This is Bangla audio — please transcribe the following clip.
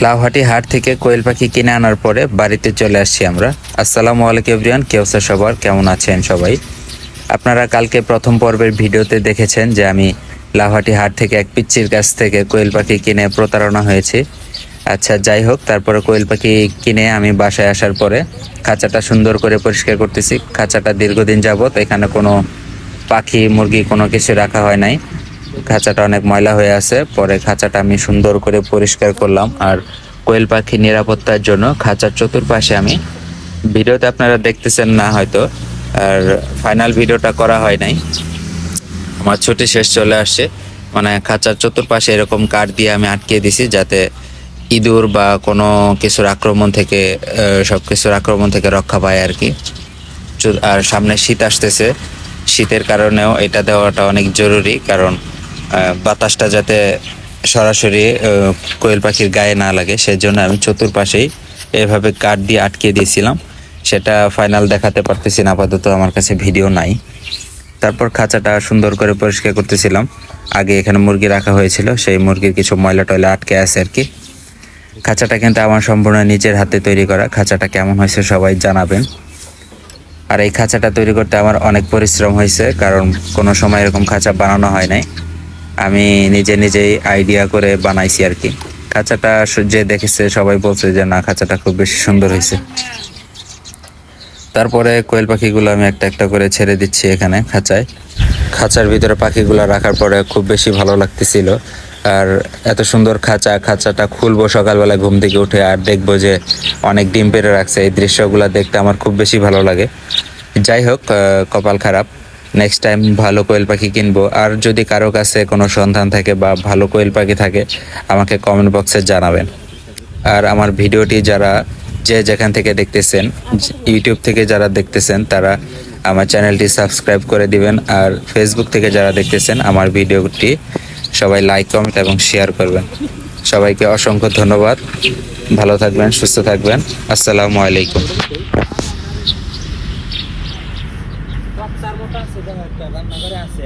লাউহাটি হাট থেকে কোয়েল পাখি কিনে আনার পরে বাড়িতে চলে আসছি আমরা। আসসালামু আলাইকুম এভরিওয়ান, কি অবস্থা সবার, কেমন আছেন সবাই? আপনারা কালকে প্রথম পর্বের ভিডিওতে দেখেছেন যে আমি লাউহাটি হাট থেকে এক পিচ্চির কাছ থেকে কোয়েল পাখি কিনে প্রতারণা হয়েছে। আচ্ছা, যাই হোক, তারপরে কোয়েল পাখি কিনে আমি বাসায় আসার পরে খাঁচাটা সুন্দর করে পরিষ্কার করতেছি। খাঁচাটা দীর্ঘদিন যাবত এখানে কোনো পাখি মুরগি কোনো কিছু রাখা হয় নাই। খাঁচাটা অনেক ময়লা হয়ে আছে। পরে খাঁচাটা আমি সুন্দর করে পরিষ্কার করলাম। আর কোয়েল পাখি নিরাপত্তার জন্য খাঁচার চতুর্পাশে আমি, ভিডিওতে আপনারা দেখতেছেন না হয়তো, আর ফাইনাল ভিডিওটা করা হয় নাই, আমার ছুটি শেষ চলে আসছে, মানে খাঁচার চতুর্পাশে এরকম কাঠ দিয়ে আমি আটকিয়ে দিছি যাতে ইঁদুর বা কোনো কিছুর আক্রমণ থেকে সব কিছুর আক্রমণ থেকে রক্ষা পায় আর কি। আর সামনে শীত আসতেছে, শীতের কারণেও এটা দেওয়াটা অনেক জরুরি, কারণ বাতাসটা যাতে সরাসরি কোয়েল পাখির গায়ে না লাগে, সেজন্য আমি চতুর্পাশেই এভাবে কাঠ দিয়ে আটকে দিয়েছিলাম। সেটা ফাইনাল দেখাতে পারতেছি না, আপাতত আমার কাছে ভিডিও নাই। তারপর খাঁচাটা সুন্দর করে পরিষ্কার করতেছিলাম। আগে এখানে মুরগি রাখা হয়েছিল, সেই মুরগির কিছু ময়লা টয়লা আটকে আছে আর কি। খাঁচাটা কিন্তু আমার সম্পূর্ণ নিজের হাতে তৈরি করা। খাঁচাটা কেমন হয়েছে সবাই জানাবেন। আর এই খাঁচাটা তৈরি করতে আমার অনেক পরিশ্রম হয়েছে, কারণ কোনো সময় এরকম খাঁচা বানানো হয় নাই, আমি নিজেই আইডিয়া করে বানাইছি আর কি। খাঁচাটা যে দেখেছে সবাই বলছে যে না, খাঁচাটা খুব বেশি সুন্দর হয়েছে। তারপরে কোয়েল পাখিগুলো আমি একটা একটা করে ছেড়ে দিচ্ছি এখানে খাঁচায়। খাঁচার ভিতরে পাখিগুলো রাখার পরে খুব বেশি ভালো লাগতেছিল। আর এত সুন্দর খাঁচাটা খুলবো সকালবেলা ঘুম থেকে উঠে আর দেখবো যে অনেক ডিম পেড়ে রাখছে, এই দৃশ্যগুলো দেখতে আমার খুব বেশি ভালো লাগে। যাই হোক, কপাল খারাপ, নেক্সট টাইম ভালো কোয়েল পাখি কিনবো। আর যদি কারো কাছে কোনো সন্ধান থাকে বা ভালো কোয়েল পাখি থাকে, আমাকে কমেন্ট বক্সে জানাবেন। আর আমার ভিডিওটি যারা যেখান থেকে দেখতেছেন, ইউটিউব থেকে যারা দেখতেছেন, তারা আমার চ্যানেলটি সাবস্ক্রাইব করে দিবেন। আর ফেসবুক থেকে যারা দেখতেছেন, আমার ভিডিওটি সবাই লাইক, কমেন্ট এবং শেয়ার করবেন। সবাইকে অসংখ্য ধন্যবাদ। ভালো থাকবেন, সুস্থ থাকবেন। আসসালামু আলাইকুম। বাচ্চার মতো আছে, রান্না করে আছে।